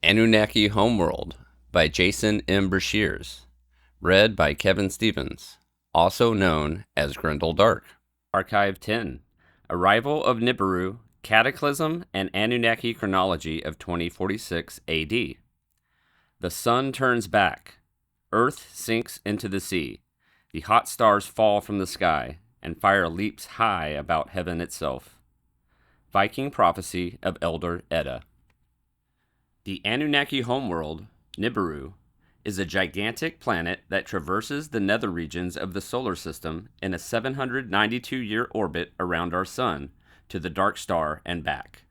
Anunnaki Homeworld by Jason M. Breshears. Read by Kevin Stevens, also known as Grendel Dark. Archive 10. Arrival of Niburu, Cataclysm, and Anunnaki Chronology of 2046 AD. The sun turns back. Earth sinks into the sea. The hot stars fall from the sky, and fire leaps high about heaven itself. Viking Prophecy of Elder Edda. The Anunnaki Homeworld, Niburu, is a gigantic planet that traverses the nether regions of the solar system in a 792-year orbit around our sun to the dark star and back.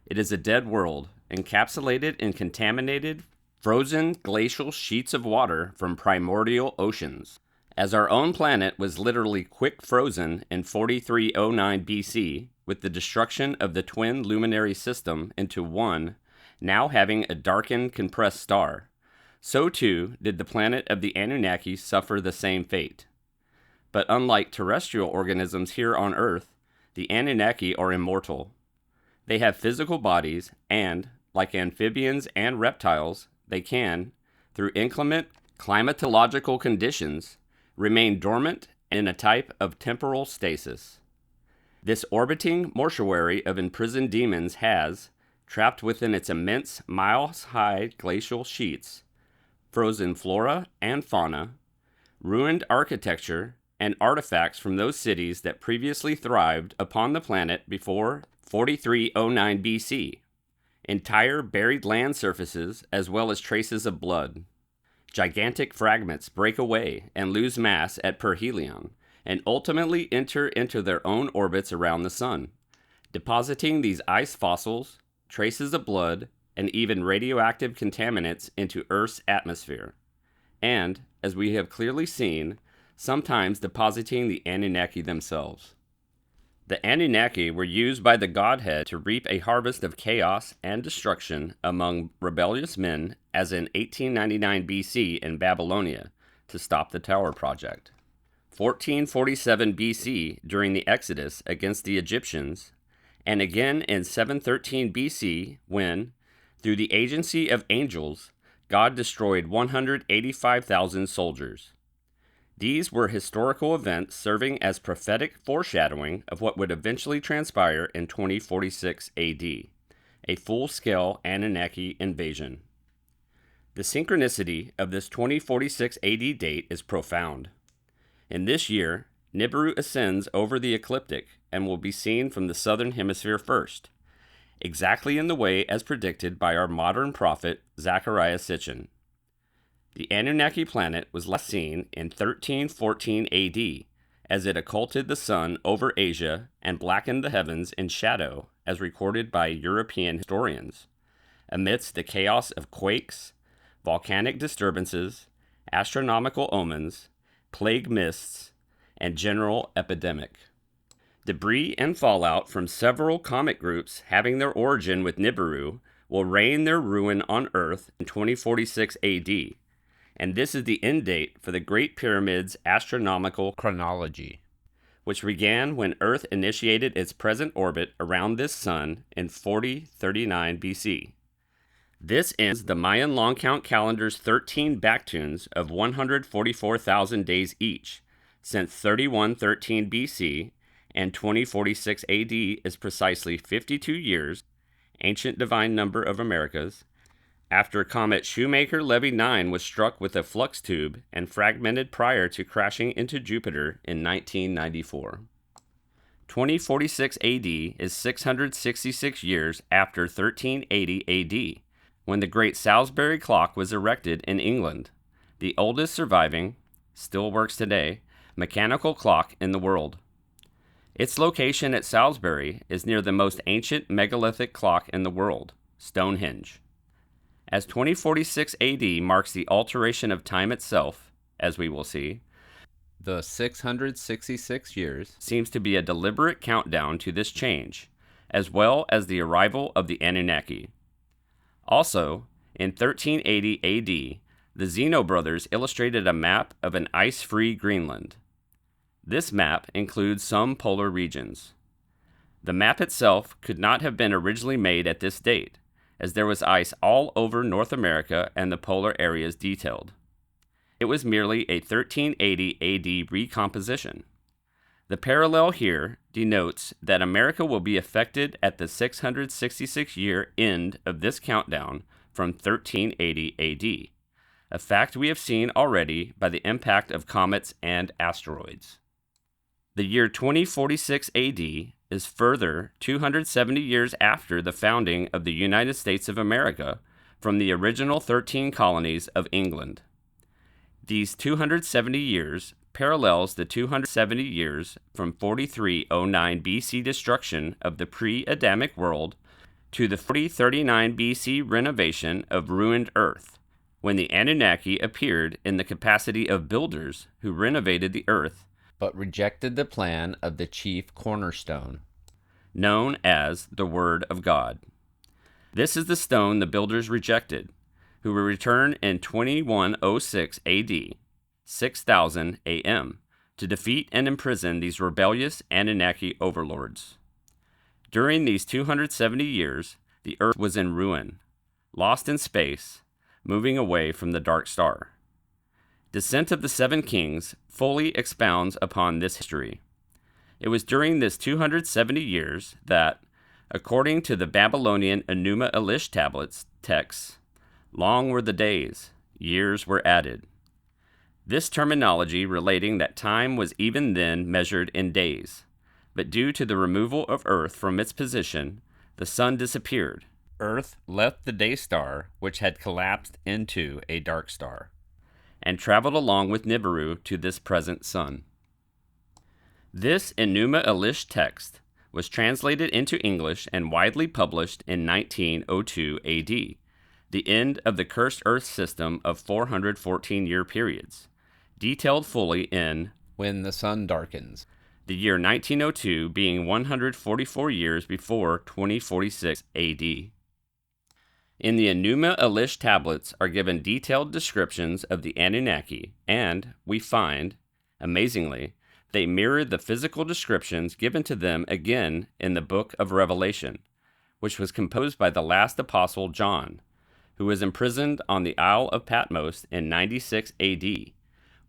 It is a dead world, encapsulated in contaminated, frozen glacial sheets of water from primordial oceans. As our own planet was literally quick frozen in 4309 BC with the destruction of the twin luminary system into one, now having a darkened, compressed star, so too did the planet of the Anunnaki suffer the same fate. But unlike terrestrial organisms here on Earth, the Anunnaki are immortal. They have physical bodies and, like amphibians and reptiles, they can, through inclement climatological conditions, remain dormant in a type of temporal stasis. This orbiting mortuary of imprisoned demons has, trapped within its immense miles-high glacial sheets, frozen flora and fauna, ruined architecture, and artifacts from those cities that previously thrived upon the planet before 4309 BC, entire buried land surfaces as well as traces of blood. Gigantic fragments break away and lose mass at perihelion, and ultimately enter into their own orbits around the sun, depositing these ice fossils, traces of blood, and even radioactive contaminants into Earth's atmosphere, and, as we have clearly seen, sometimes depositing the Anunnaki themselves. The Anunnaki were used by the Godhead to reap a harvest of chaos and destruction among rebellious men, as in 1899 BC in Babylonia, to stop the Tower Project. 1447 BC during the Exodus against the Egyptians, and again in 713 BC when, through the agency of angels, God destroyed 185,000 soldiers. These were historical events serving as prophetic foreshadowing of what would eventually transpire in 2046 AD, a full-scale Anunnaki invasion. The synchronicity of this 2046 AD date is profound. In this year, Niburu ascends over the ecliptic and will be seen from the southern hemisphere first, exactly in the way as predicted by our modern prophet Zecharia Sitchin. The Anunnaki planet was last seen in 1314 AD as it occulted the sun over Asia and blackened the heavens in shadow as recorded by European historians, amidst the chaos of quakes, volcanic disturbances, astronomical omens, plague mists, and general epidemic. Debris and fallout from several comet groups having their origin with Nibiru will rain their ruin on Earth in 2046 AD, and this is the end date for the Great Pyramid's astronomical chronology, which began when Earth initiated its present orbit around this sun in 4039 BC. This ends the Mayan long count calendar's 13 backtunes of 144,000 days each, since 3113 BC and 2046 AD is precisely 52 years, ancient divine number of Americas, after comet Shoemaker-Levy 9 was struck with a flux tube and fragmented prior to crashing into Jupiter in 1994. 2046 AD is 666 years after 1380 AD, when the Great Salisbury Clock was erected in England, the oldest surviving, still works today, mechanical clock in the world. Its location at Salisbury is near the most ancient megalithic clock in the world, Stonehenge. As 2046 AD marks the alteration of time itself, as we will see, the 666 years seems to be a deliberate countdown to this change, as well as the arrival of the Anunnaki. Also, in 1380 AD, the Zeno brothers illustrated a map of an ice-free Greenland. This map includes some polar regions. The map itself could not have been originally made at this date, as there was ice all over North America and the polar areas detailed. It was merely a 1380 AD recomposition. The parallel here denotes that America will be affected at the 666-year end of this countdown from 1380 AD, a fact we have seen already by the impact of comets and asteroids. The year 2046 AD is further 270 years after the founding of the United States of America from the original 13 colonies of England. These 270 years parallels the 270 years from 4309 BC destruction of the pre-Adamic world to the 4039 BC renovation of ruined Earth, when the Anunnaki appeared in the capacity of builders who renovated the Earth but rejected the plan of the chief cornerstone, known as the Word of God. This is the stone the builders rejected, who will return in 2106 AD, 6000 AM, to defeat and imprison these rebellious Anunnaki overlords. During these 270 years, the Earth was in ruin, lost in space, moving away from the dark star. Descent of the Seven Kings fully expounds upon this history. It was during this 270 years that, according to the Babylonian Enuma Elish tablets texts, long were the days, years were added. This terminology relating that time was even then measured in days, but due to the removal of Earth from its position, the sun disappeared. Earth left the day star, which had collapsed into a dark star, and traveled along with Niburu to this present sun. This Enuma Elish text was translated into English and widely published in 1902 AD, the end of the cursed Earth system of 414-year periods, detailed fully in When the Sun Darkens, the year 1902 being 144 years before 2046 AD. In the Enuma Elish tablets are given detailed descriptions of the Anunnaki, and we find, amazingly, they mirror the physical descriptions given to them again in the book of Revelation, which was composed by the last apostle John, who was imprisoned on the Isle of Patmos in 96 AD,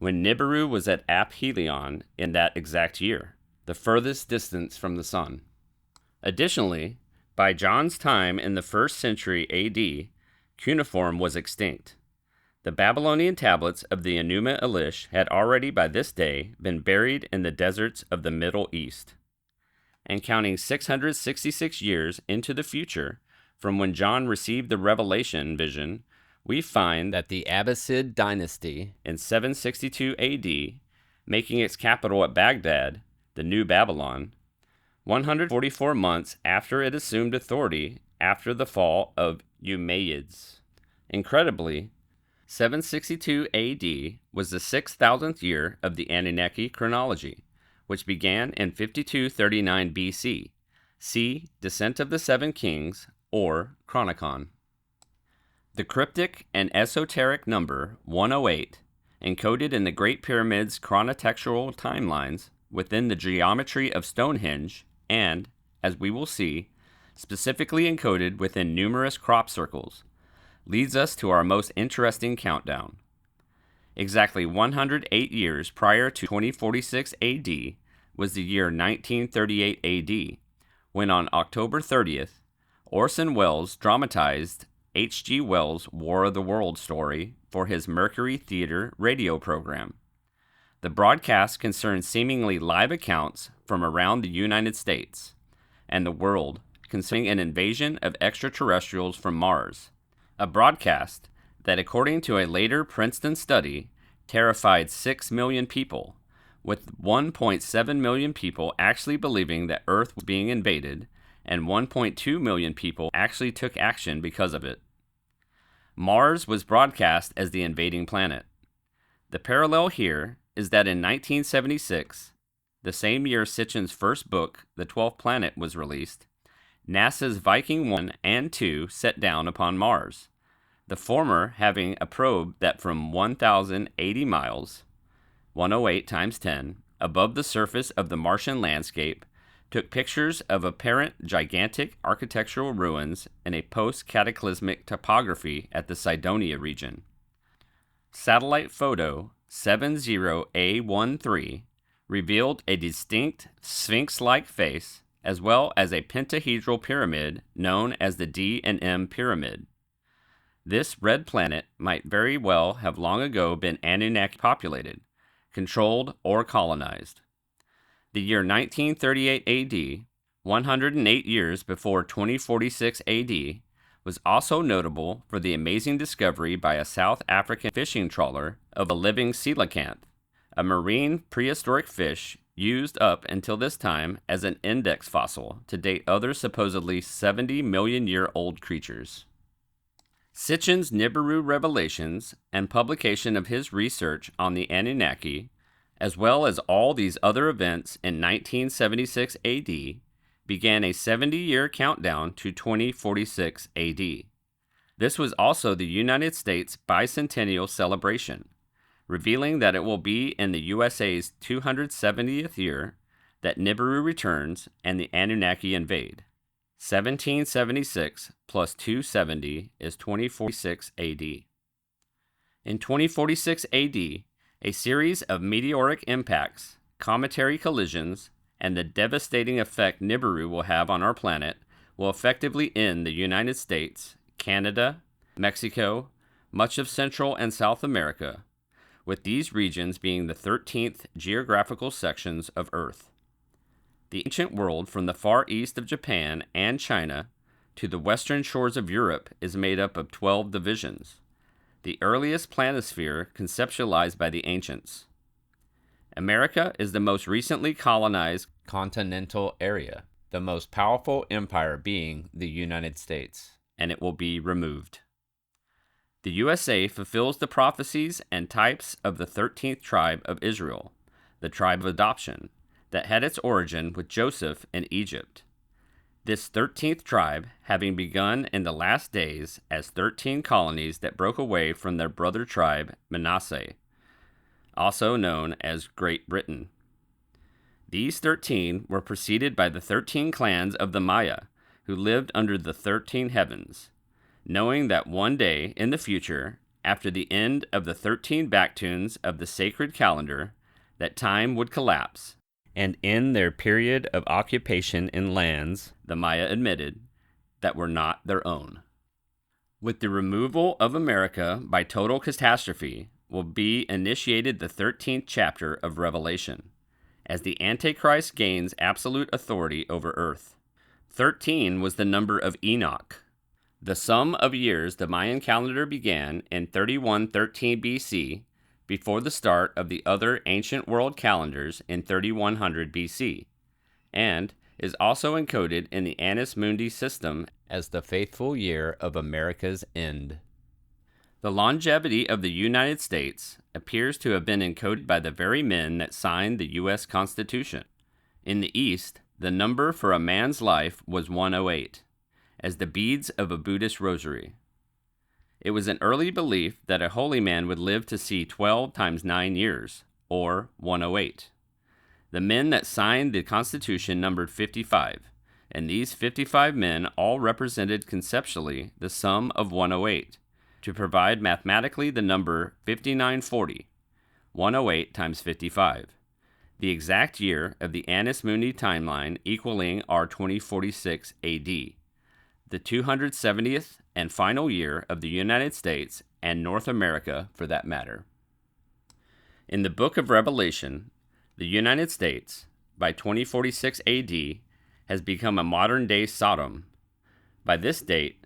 when Niburu was at aphelion in that exact year, the furthest distance from the sun. Additionally, by John's time in the 1st century AD, cuneiform was extinct. The Babylonian tablets of the Enuma Elish had already by this day been buried in the deserts of the Middle East. And counting 666 years into the future from when John received the Revelation vision, we find that the Abbasid dynasty in 762 AD, making its capital at Baghdad, the New Babylon, 144 months after it assumed authority after the fall of Umayyads. Incredibly, 762 AD was the 6,000th year of the Anunnaki chronology, which began in 5239 BC. See Descent of the Seven Kings, or Chronicon. The cryptic and esoteric number 108, encoded in the Great Pyramid's chronotextual timelines within the geometry of Stonehenge, and, as we will see, specifically encoded within numerous crop circles, leads us to our most interesting countdown. Exactly 108 years prior to 2046 AD was the year 1938 AD, when on October 30th, Orson Welles dramatized H.G. Wells' War of the Worlds story for his Mercury Theater radio program. The broadcast concerned seemingly live accounts from around the United States and the world concerning an invasion of extraterrestrials from Mars, a broadcast that, according to a later Princeton study, terrified 6 million people, with 1.7 million people actually believing that Earth was being invaded, and 1.2 million people actually took action because of it. Mars was broadcast as the invading planet. The parallel here is that in 1976, the same year Sitchin's first book, The 12th Planet, was released, NASA's Viking 1 and 2 set down upon Mars, the former having a probe that from 1,080 miles, 108 times 10, above the surface of the Martian landscape, took pictures of apparent gigantic architectural ruins in a post-cataclysmic topography at the Cydonia region. Satellite photo 70A13 revealed a distinct sphinx-like face as well as a pentahedral pyramid known as the D&M Pyramid. This red planet might very well have long ago been Anunnaki populated, controlled, or colonized. The year 1938 AD, 108 years before 2046 AD, was also notable for the amazing discovery by a South African fishing trawler of a living coelacanth, a marine prehistoric fish used up until this time as an index fossil to date other supposedly 70-million-year-old creatures. Sitchin's Niburu revelations and publication of his research on the Anunnaki, as well as all these other events in 1976 AD, began a 70-year countdown to 2046 AD. This was also the United States bicentennial celebration, revealing that it will be in the USA's 270th year that Niburu returns and the Anunnaki invade. 1776 plus 270 is 2046 AD. In 2046 AD, a series of meteoric impacts, cometary collisions, and the devastating effect Niburu will have on our planet will effectively end the United States, Canada, Mexico, much of Central and South America, with these regions being the 13th geographical sections of Earth. The ancient world from the far east of Japan and China to the western shores of Europe is made up of 12 divisions, the earliest planisphere conceptualized by the ancients. America is the most recently colonized continental area, the most powerful empire being the United States, and it will be removed. The USA fulfills the prophecies and types of the 13th tribe of Israel, the tribe of adoption, that had its origin with Joseph in Egypt. This 13th tribe, having begun in the last days as 13 colonies that broke away from their brother tribe, Manasseh, also known as Great Britain. These 13 were preceded by the 13 clans of the Maya, who lived under the 13 heavens, knowing that one day in the future, after the end of the 13 backtunes of the sacred calendar, that time would collapse, and end their period of occupation in lands, the Maya admitted, that were not their own. With the removal of America by total catastrophe will be initiated the 13th chapter of Revelation, as the Antichrist gains absolute authority over Earth. 13 was the number of Enoch, the sum of years the Mayan calendar began in 3113 BC, before the start of the other ancient world calendars in 3100 BC, and is also encoded in the Annus Mundi system as the faithful year of America's end. The longevity of the United States appears to have been encoded by the very men that signed the U.S. Constitution. In the East, the number for a man's life was 108, as the beads of a Buddhist rosary. It was an early belief that a holy man would live to see 12 times 9 years, or 108. The men that signed the Constitution numbered 55, and these 55 men all represented conceptually the sum of 108, to provide mathematically the number 5940, 108 times 55, the exact year of the Annus Mundi timeline equaling our 2046 AD, the 270th and final year of the United States and North America for that matter. In the book of Revelation, the United States, by 2046 AD, has become a modern-day Sodom. By this date,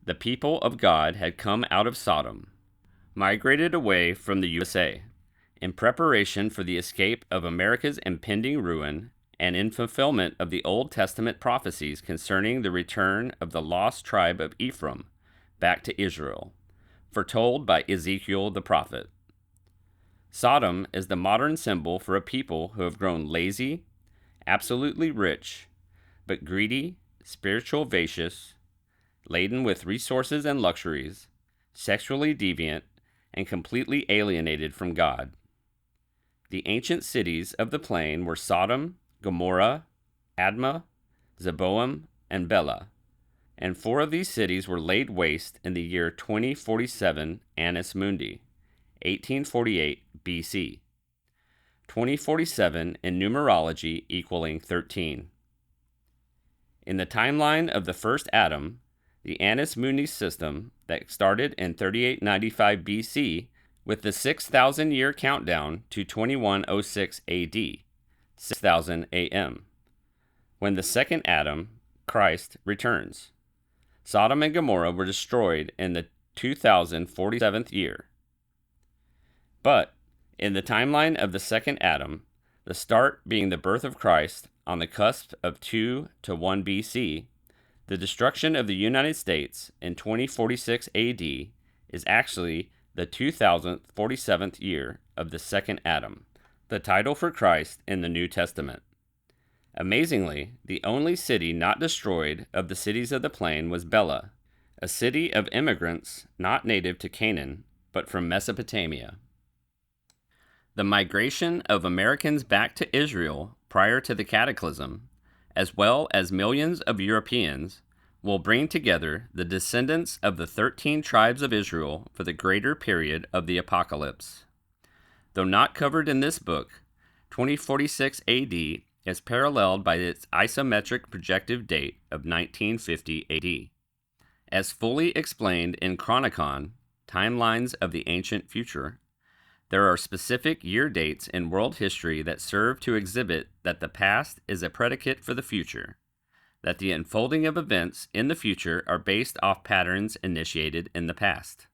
the people of God had come out of Sodom, migrated away from the USA, in preparation for the escape of America's impending ruin and in fulfillment of the Old Testament prophecies concerning the return of the lost tribe of Ephraim back to Israel, foretold by Ezekiel the prophet. Sodom is the modern symbol for a people who have grown lazy, absolutely rich, but greedy, spiritual vacious, laden with resources and luxuries, sexually deviant, and completely alienated from God. The ancient cities of the plain were Sodom, Gomorrah, Admah, Zeboim, and Bela, and 4 of these cities were laid waste in the year 2047 Annus Mundi, 1848 BC. 2047 in numerology equaling 13. In the timeline of the first Adam, the Annus Mundi system that started in 3895 BC with the 6,000-year countdown to 2106 AD, 6000 AM, when the second Adam, Christ, returns. Sodom and Gomorrah were destroyed in the 2047th year. But in the timeline of the second Adam, the start being the birth of Christ on the cusp of 2 to 1 BC, the destruction of the United States in 2046 AD is actually the 2047th year of the second Adam, the title for Christ in the New Testament. Amazingly, the only city not destroyed of the cities of the plain was Bela, a city of immigrants not native to Canaan, but from Mesopotamia. The migration of Americans back to Israel prior to the Cataclysm, as well as millions of Europeans, will bring together the descendants of the 13 tribes of Israel for the greater period of the apocalypse. Though not covered in this book, 2046 AD is paralleled by its isometric projective date of 1950 AD. As fully explained in Chronicon, Timelines of the Ancient Future, there are specific year dates in world history that serve to exhibit that the past is a predicate for the future, that the unfolding of events in the future are based off patterns initiated in the past.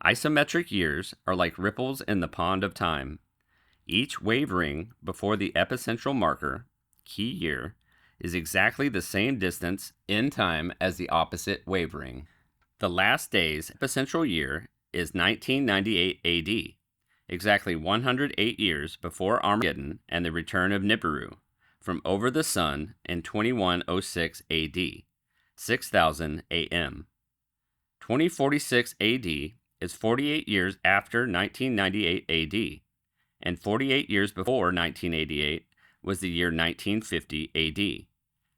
Isometric years are like ripples in the pond of time. Each wavering before the epicentral marker, key year, is exactly the same distance in time as the opposite wavering. The last day's epicentral year is 1998 AD, exactly 108 years before Armageddon and the return of Niburu from over the sun in 2106 AD, 6000 AM. 2046 AD is 48 years after 1998 AD, and 48 years before 1988 was the year 1950 AD,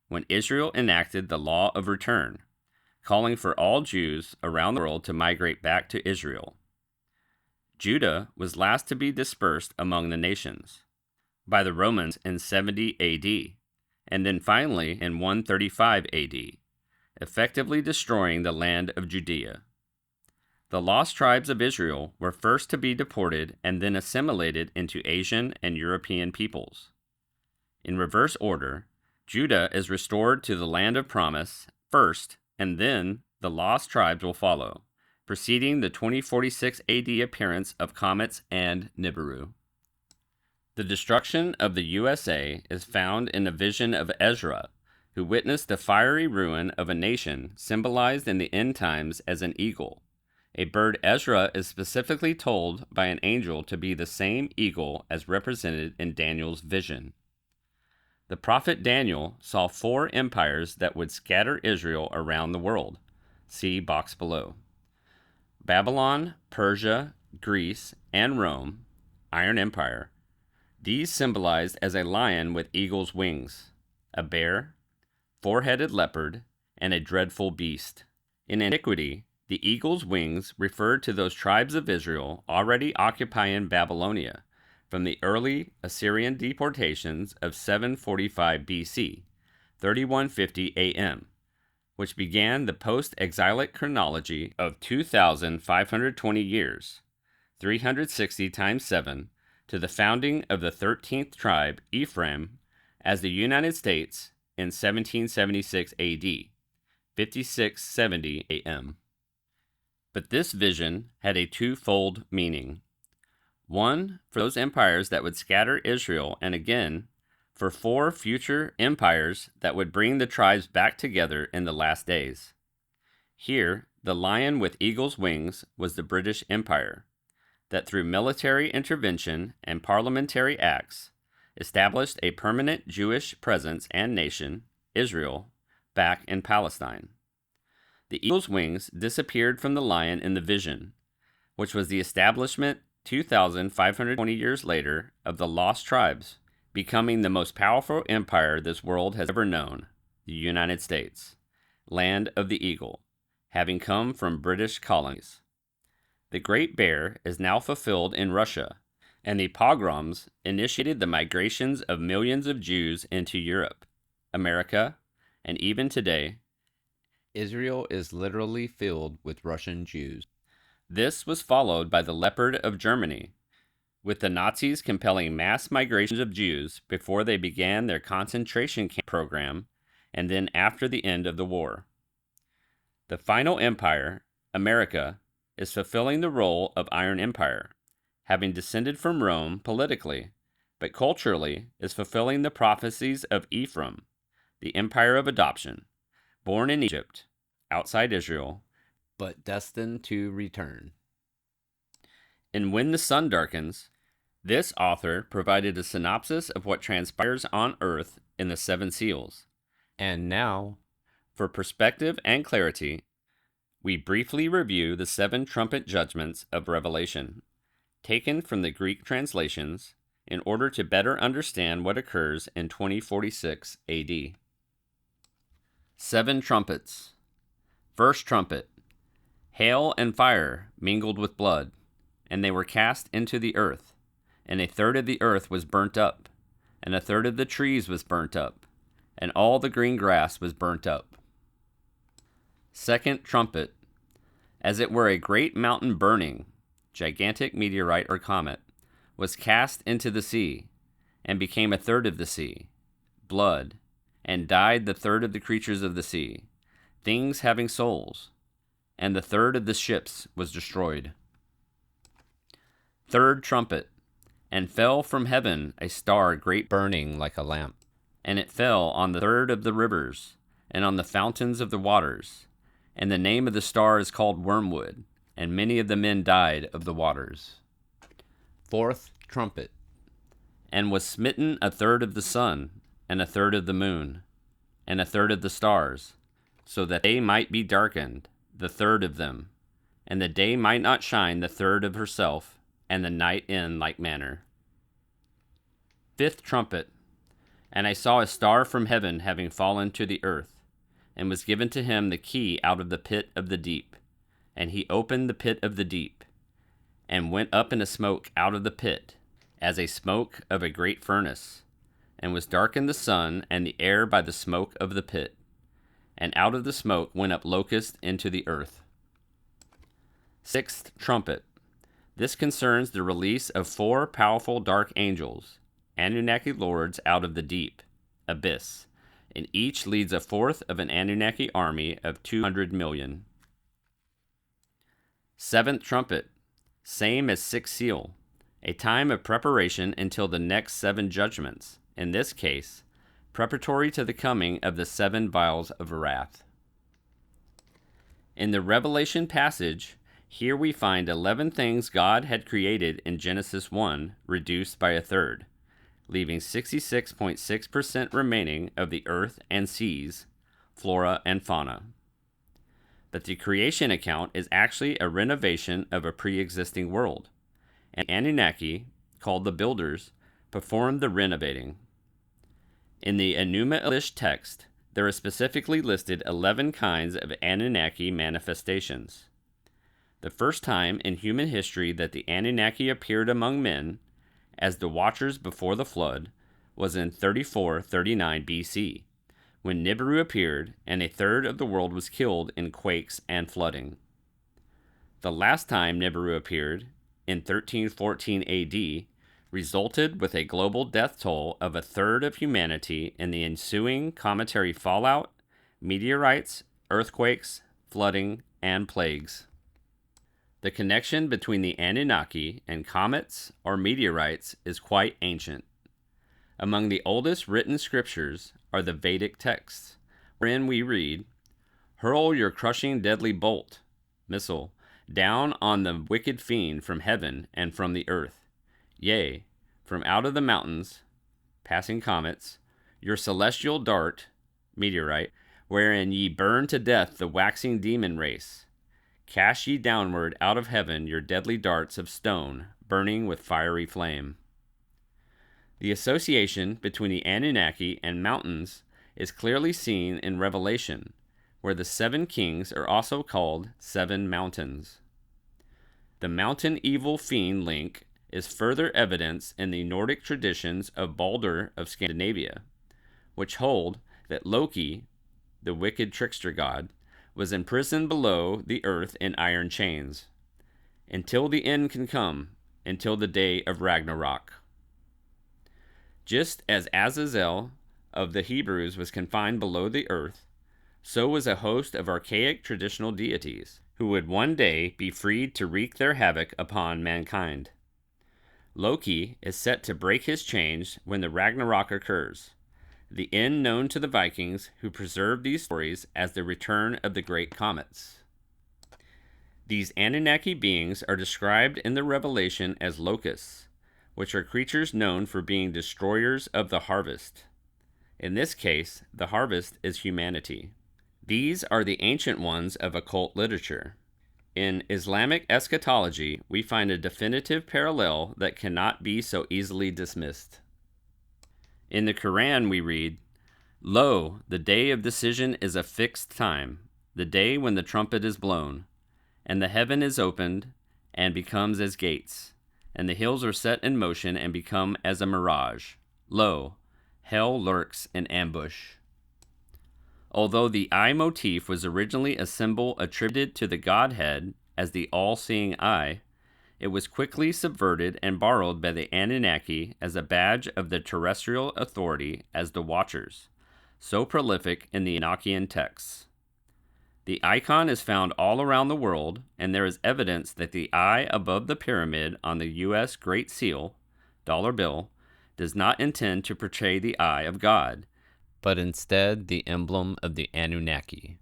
when Israel enacted the Law of Return, calling for all Jews around the world to migrate back to Israel. Judah was last to be dispersed among the nations by the Romans in 70 AD, and then finally in 135 AD, effectively destroying the land of Judea. The lost tribes of Israel were first to be deported and then assimilated into Asian and European peoples. In reverse order, Judah is restored to the land of promise first, and then the lost tribes will follow, preceding the 2046 AD appearance of comets and Nibiru. The destruction of the USA is found in the vision of Ezra, who witnessed the fiery ruin of a nation symbolized in the end times as an eagle, a bird Ezra is specifically told by an angel to be the same eagle as represented in Daniel's vision. The prophet Daniel saw 4 empires that would scatter Israel around the world. See box below. Babylon, Persia, Greece, and Rome, Iron Empire. These symbolized as a lion with eagle's wings, a bear, 4-headed leopard, and a dreadful beast. In antiquity, the eagle's wings referred to those tribes of Israel already occupying Babylonia from the early Assyrian deportations of 745 BC, 3150 AM, which began the post-exilic chronology of 2,520 years, 360 times 7, to the founding of the 13th tribe, Ephraim, as the United States in 1776 AD, 5670 AM. But this vision had a twofold meaning. One, for those empires that would scatter Israel, and again, for 4 future empires that would bring the tribes back together in the last days. Here, the lion with eagle's wings was the British Empire, that through military intervention and parliamentary acts, established a permanent Jewish presence and nation, Israel, back in Palestine. The eagle's wings disappeared from the lion in the vision, which was the establishment 2,520 years later of the lost tribes, becoming the most powerful empire this world has ever known, the United States, land of the eagle, having come from British colonies. The Great Bear is now fulfilled in Russia, and the pogroms initiated the migrations of millions of Jews into Europe, America, and even today, Israel is literally filled with Russian Jews. This was followed by the Leopard of Germany, with the Nazis compelling mass migrations of Jews before they began their concentration camp program and then after the end of the war. The final empire, America, is fulfilling the role of Iron Empire, having descended from Rome politically, but culturally is fulfilling the prophecies of Ephraim, the empire of adoption, born in Egypt, outside Israel, but destined to return. And When the Sun Darkens, this author provided a synopsis of what transpires on Earth in the Seven Seals. And now, for perspective and clarity, we briefly review the seven trumpet judgments of Revelation, taken from the Greek translations, in order to better understand what occurs in 2046 AD. Seven trumpets. First trumpet. Hail and fire mingled with blood, and they were cast into the earth, and a third of the earth was burnt up, and a third of the trees was burnt up, and all the green grass was burnt up. Second trumpet. As it were a great mountain burning, gigantic meteorite or comet, was cast into the sea, and became a third of the sea, blood, and died the third of the creatures of the sea, things having souls, and the third of the ships was destroyed. Third trumpet. And fell from heaven a star great burning like a lamp, and it fell on the third of the rivers, and on the fountains of the waters. And the name of the star is called Wormwood, and many of the men died of the waters. Fourth trumpet. And was smitten a third of the sun, and a third of the moon, and a third of the stars, so that they might be darkened, the third of them, and the day might not shine the third of herself, and the night in like manner. Fifth trumpet. And I saw a star from heaven having fallen to the earth, and was given to him the key out of the pit of the deep. And he opened the pit of the deep, and went up in a smoke out of the pit, as a smoke of a great furnace, and was darkened the sun and the air by the smoke of the pit. And out of the smoke went up locusts into the earth. Sixth trumpet. This concerns the release of four powerful dark angels, Anunnaki lords out of the deep, abyss, and each leads a fourth of an Anunnaki army of 200 million. Seventh trumpet, same as sixth seal, a time of preparation until the next seven judgments, in this case, preparatory to the coming of the seven vials of wrath. In the Revelation passage, here we find 11 things God had created in Genesis 1 reduced by a third, leaving 66.6% remaining of the earth and seas, flora and fauna. But the creation account is actually a renovation of a pre-existing world, and Anunnaki, called the builders, performed the renovating. In the Enuma Elish text, there are specifically listed 11 kinds of Anunnaki manifestations. The first time in human history that the Anunnaki appeared among men, as the Watchers before the flood, was in 3439 BC, when Niburu appeared and a third of the world was killed in quakes and flooding. The last time Niburu appeared, in 1314 AD, resulted with a global death toll of a third of humanity in the ensuing cometary fallout, meteorites, earthquakes, flooding, and plagues. The connection between the Anunnaki and comets or meteorites is quite ancient. Among the oldest written scriptures are the Vedic texts, wherein we read, "Hurl your crushing deadly bolt, missile, down on the wicked fiend from heaven and from the earth. Yea, from out of the mountains, passing comets, your celestial dart, meteorite, wherein ye burn to death the waxing demon race. Cast ye downward out of heaven your deadly darts of stone, burning with fiery flame." The association between the Anunnaki and mountains is clearly seen in Revelation, where the 7 kings are also called 7 mountains. The mountain evil fiend link is further evidence in the Nordic traditions of Balder of Scandinavia, which hold that Loki, the wicked trickster god, was imprisoned below the earth in iron chains, until the end can come, until the day of Ragnarok. Just as Azazel of the Hebrews was confined below the earth, so was a host of archaic traditional deities, who would one day be freed to wreak their havoc upon mankind. Loki is set to break his chains when the Ragnarok occurs, the end known to the Vikings, who preserve these stories as the return of the great comets. These Anunnaki beings are described in the Revelation as locusts, which are creatures known for being destroyers of the harvest. In this case, the harvest is humanity. These are the ancient ones of occult literature. In Islamic eschatology, we find a definitive parallel that cannot be so easily dismissed. In the Quran we read, "Lo, the day of decision is a fixed time, the day when the trumpet is blown, and the heaven is opened and becomes as gates, and the hills are set in motion and become as a mirage. Lo, hell lurks in ambush." Although the eye motif was originally a symbol attributed to the Godhead as the all-seeing eye, it was quickly subverted and borrowed by the Anunnaki as a badge of the terrestrial authority as the Watchers, so prolific in the Enochian texts. The icon is found all around the world, and there is evidence that the eye above the pyramid on the U.S. Great Seal, dollar bill, does not intend to portray the eye of God, but instead the emblem of the Anunnaki,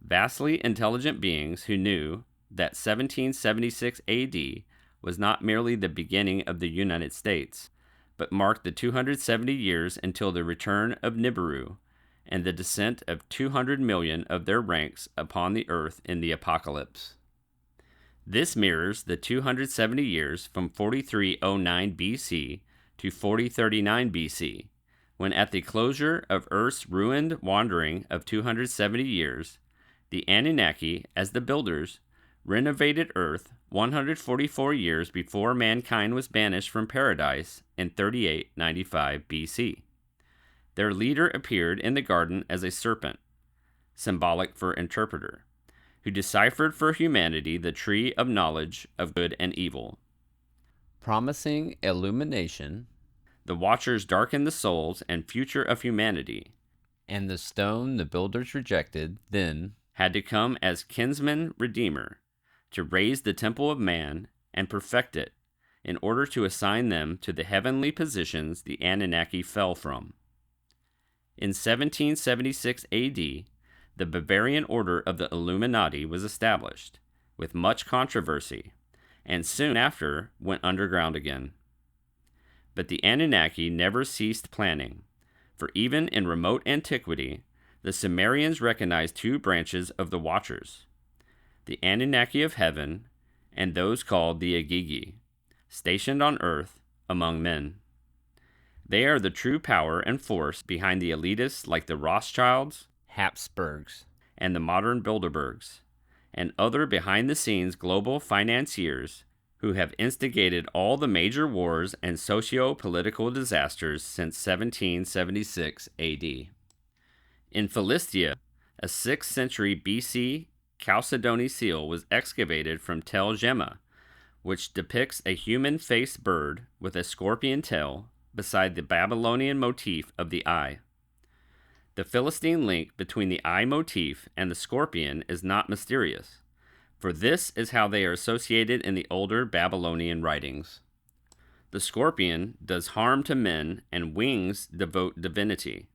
vastly intelligent beings who knew that 1776 AD was not merely the beginning of the United States, but marked the 270 years until the return of Niburu and the descent of 200 million of their ranks upon the earth in the apocalypse. This mirrors the 270 years from 4309 BC to 4039 BC, when at the closure of Earth's ruined wandering of 270 years, the Anunnaki, as the builders, renovated Earth 144 years before mankind was banished from paradise in 3895 BC. Their leader appeared in the garden as a serpent, symbolic for interpreter, who deciphered for humanity the tree of knowledge of good and evil. Promising illumination, the Watchers darkened the souls and future of humanity, and the stone the builders rejected then had to come as kinsman redeemer to raise the temple of man and perfect it in order to assign them to the heavenly positions the Anunnaki fell from. In 1776 AD, the Bavarian Order of the Illuminati was established, with much controversy, and soon after went underground again. But the Anunnaki never ceased planning, for even in remote antiquity, the Sumerians recognized 2 branches of the Watchers, the Anunnaki of heaven and those called the Agigi, stationed on earth among men. They are the true power and force behind the elitists like the Rothschilds, Habsburgs, and the modern Bilderbergs, and other behind-the-scenes global financiers who have instigated all the major wars and socio-political disasters since 1776 AD. In Philistia, a 6th century BC Chalcedony seal was excavated from Tel Gemma, which depicts a human-faced bird with a scorpion tail beside the Babylonian motif of the eye. The Philistine link between the eye motif and the scorpion is not mysterious, for this is how they are associated in the older Babylonian writings. The scorpion does harm to men, and wings devote divinity.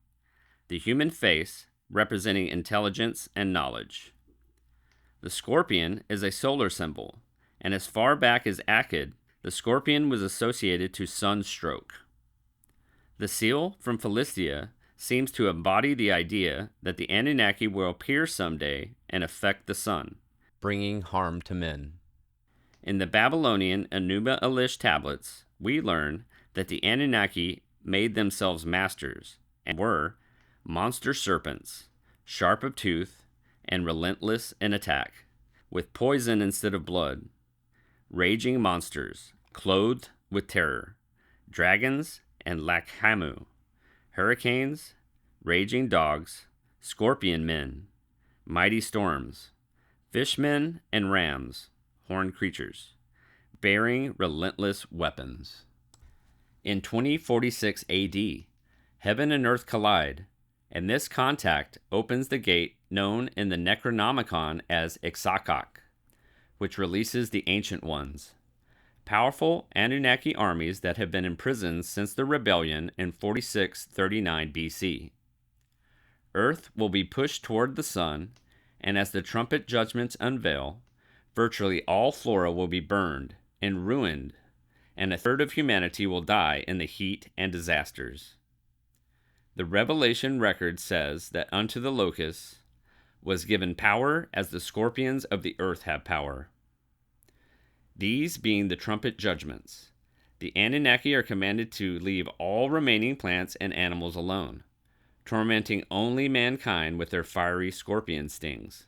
The human face representing intelligence and knowledge. The scorpion is a solar symbol, and as far back as Akkad, the scorpion was associated to sunstroke. The seal from Philistia seems to embody the idea that the Anunnaki will appear someday and affect the sun, bringing harm to men. In the Babylonian Enuma Elish tablets, we learn that the Anunnaki made themselves masters, and were monster serpents, sharp of tooth, and relentless in attack, with poison instead of blood, raging monsters, clothed with terror, dragons and lakhamu, hurricanes, raging dogs, scorpion men, mighty storms, fishmen and rams, horned creatures, bearing relentless weapons. In 2046 AD, heaven and earth collide, and this contact opens the gate known in the Necronomicon as Ixakak, which releases the Ancient Ones, powerful Anunnaki armies that have been imprisoned since the rebellion in 4639 BC. Earth will be pushed toward the sun, and as the trumpet judgments unveil, virtually all flora will be burned and ruined, and a third of humanity will die in the heat and disasters. The Revelation record says that unto the locusts was given power as the scorpions of the earth have power. These being the trumpet judgments, the Anunnaki are commanded to leave all remaining plants and animals alone, tormenting only mankind with their fiery scorpion stings,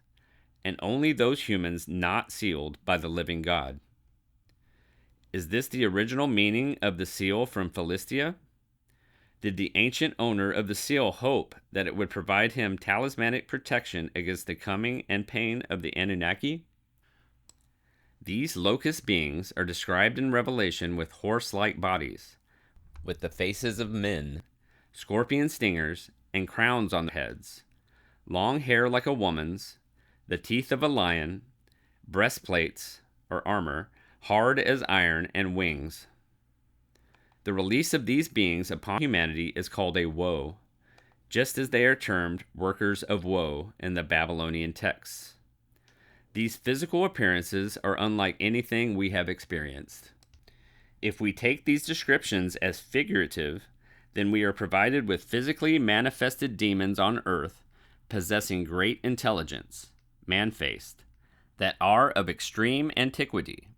and only those humans not sealed by the living God. Is this the original meaning of the seal from Philistia? Did the ancient owner of the seal hope that it would provide him talismanic protection against the coming and pain of the Anunnaki? These locust beings are described in Revelation with horse-like bodies, with the faces of men, scorpion stingers, and crowns on their heads, long hair like a woman's, the teeth of a lion, breastplates, or armor, hard as iron, and wings. The release of these beings upon humanity is called a woe, just as they are termed workers of woe in the Babylonian texts. These physical appearances are unlike anything we have experienced. If we take these descriptions as figurative, then we are provided with physically manifested demons on earth possessing great intelligence, man-faced, that are of extreme antiquity.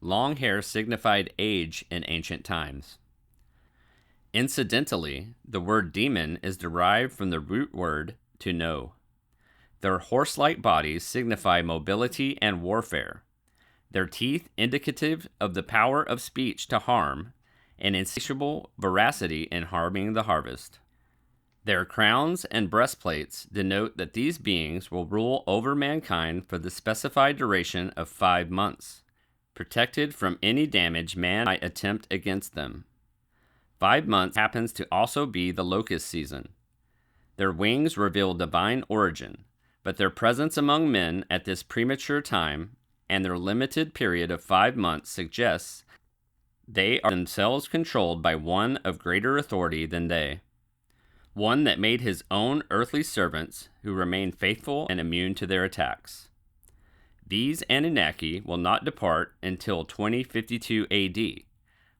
Long hair signified age in ancient times. Incidentally, the word demon is derived from the root word to know. Their horse-like bodies signify mobility and warfare, their teeth indicative of the power of speech to harm, and insatiable voracity in harming the harvest. Their crowns and breastplates denote that these beings will rule over mankind for the specified duration of 5 months, protected from any damage man might attempt against them. 5 months happens to also be the locust season. Their wings reveal divine origin, but their presence among men at this premature time and their limited period of 5 months suggests they are themselves controlled by one of greater authority than they, one that made his own earthly servants who remain faithful and immune to their attacks. These Anunnaki will not depart until 2052 AD,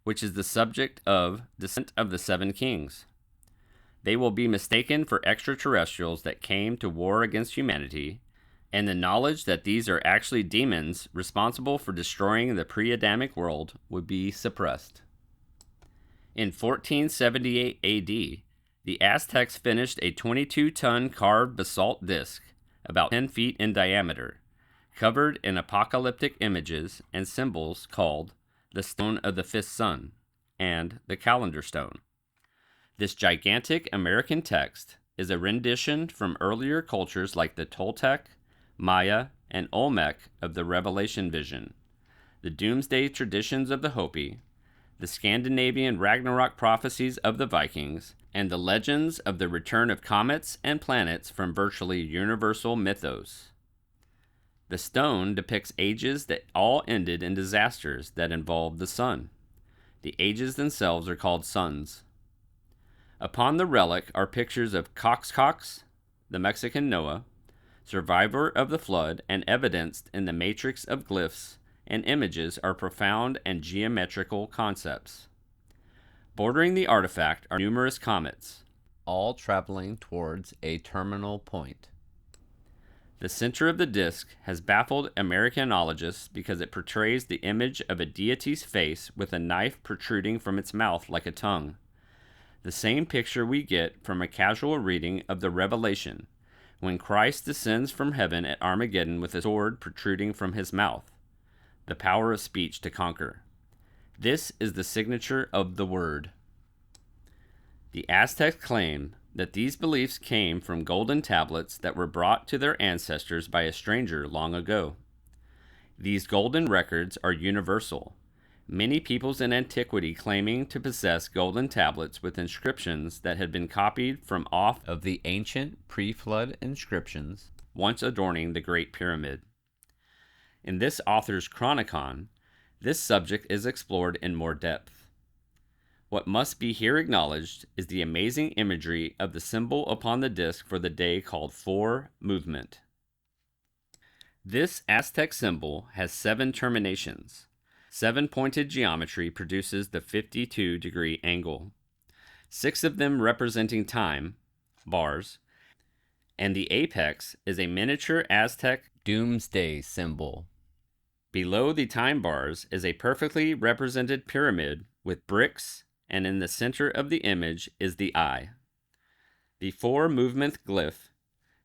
which is the subject of Descent of the Seven Kings. They will be mistaken for extraterrestrials that came to war against humanity, and the knowledge that these are actually demons responsible for destroying the pre-Adamic world would be suppressed. In 1478 AD, the Aztecs finished a 22-ton carved basalt disc, about 10 feet in diameter, covered in apocalyptic images and symbols called the Stone of the Fifth Sun and the Calendar Stone. This gigantic American text is a rendition from earlier cultures like the Toltec, Maya, and Olmec of the Revelation vision, the doomsday traditions of the Hopi, the Scandinavian Ragnarok prophecies of the Vikings, and the legends of the return of comets and planets from virtually universal mythos. The stone depicts ages that all ended in disasters that involved the sun. The ages themselves are called suns. Upon the relic are pictures of Coxcox, the Mexican Noah, survivor of the flood, and evidenced in the matrix of glyphs and images are profound and geometrical concepts. Bordering the artifact are numerous comets, all traveling towards a terminal point. The center of the disc has baffled Americanologists because it portrays the image of a deity's face with a knife protruding from its mouth like a tongue. the same picture we get from a casual reading of the Revelation, when Christ descends from heaven at Armageddon with a sword protruding from his mouth, the power of speech to conquer. This is the signature of the Word. The Aztecs claim that these beliefs came from golden tablets that were brought to their ancestors by a stranger long ago. These golden records are universal, many peoples in antiquity claiming to possess golden tablets with inscriptions that had been copied from off Of the ancient pre-flood inscriptions, once adorning the Great Pyramid. In this author's Chronicon, this subject is explored in more depth. What must be here acknowledged is the amazing imagery of the symbol upon the disc for the day called 4 movement. This Aztec symbol has 7 terminations. 7-pointed geometry produces the 52-degree angle, 6 of them representing time, bars, and the apex is a miniature Aztec doomsday symbol. Below the time bars is a perfectly represented pyramid with bricks, and in the center of the image is the eye. The 4-movement glyph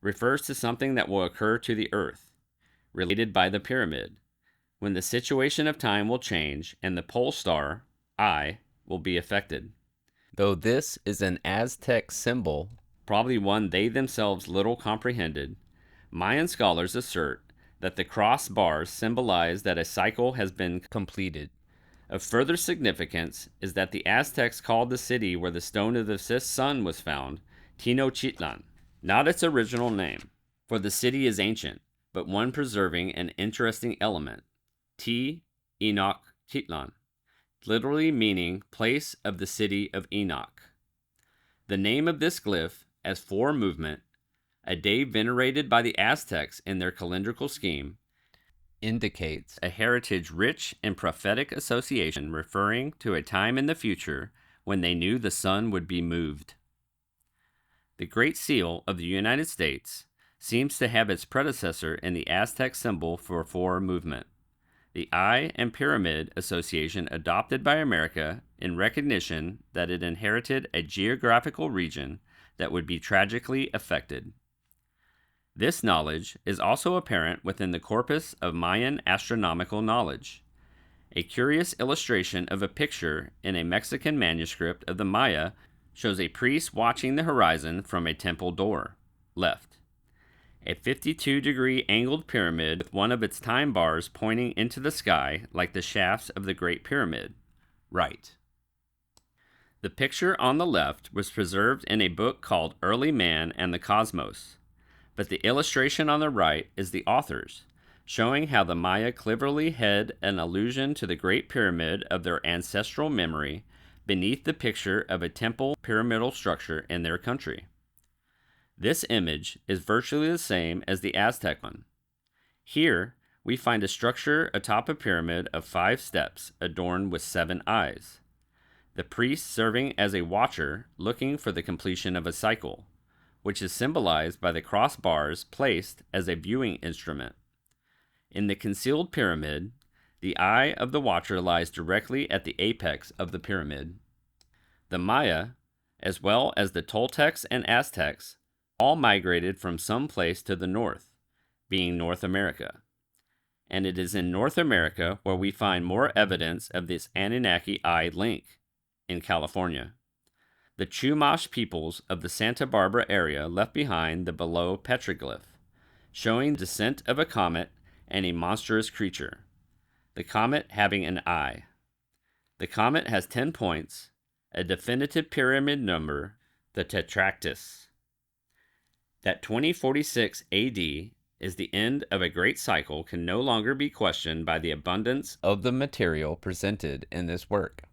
refers to something that will occur to the Earth, related by the pyramid, when the situation of time will change and the pole star, eye, will be affected. Though this is an Aztec symbol, Probably one they themselves little comprehended, Mayan scholars assert that the cross bars symbolize that a cycle has been completed. Of further significance is that the Aztecs called the city where the stone of the 5th sun was found Tenochtitlan, not its original name, for the city is ancient, but one preserving an interesting element, Enoch Titlan, literally meaning place of the city of Enoch. The name of this glyph, as 4 movement, a day venerated by the Aztecs in their calendrical scheme, indicates a heritage rich in prophetic association referring to a time in the future when they knew the sun would be moved. The Great Seal of the United States seems to have its predecessor in the Aztec symbol for 4 movement, the Eye and Pyramid Association adopted by America in recognition that it inherited a geographical region that would be tragically affected. This knowledge is also apparent within the corpus of Mayan astronomical knowledge. A curious illustration of a picture in a Mexican manuscript of the Maya shows a priest watching the horizon from a temple door, left. A 52-degree angled pyramid with one of its time bars pointing into the sky like the shafts of the Great Pyramid, right. The picture on the left was preserved in a book called Early Man and the Cosmos, but the illustration on the right is the author's, showing how the Maya cleverly hid an allusion to the Great Pyramid of their ancestral memory beneath the picture of a temple pyramidal structure in their country. This image is virtually the same as the Aztec one. Here, we find a structure atop a pyramid of 5 steps adorned with 7 eyes. The priest serving as a watcher looking for the completion of a cycle, which is symbolized by the crossbars placed as a viewing instrument. In the concealed pyramid, the eye of the watcher lies directly at the apex of the pyramid. The Maya, as well as the Toltecs and Aztecs, all migrated from some place to the north, being North America. And it is in North America where we find more evidence of this Anunnaki eye link, in California. The Chumash peoples of the Santa Barbara area left behind the below petroglyph, showing the descent of a comet and a monstrous creature, the comet having an eye. The comet has 10 points, a definitive pyramid number, the tetractys. That 2046 AD is the end of a great cycle can no longer be questioned by the abundance of the material presented in this work.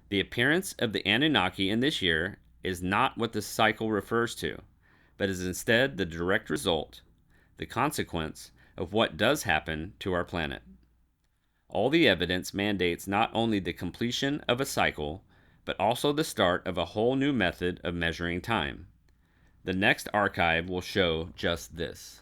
The appearance of the Anunnaki in this year is not what the cycle refers to, but is instead the direct result, the consequence of what does happen to our planet. All the evidence mandates not only the completion of a cycle, but also the start of a whole new method of measuring time. The next archive will show just this.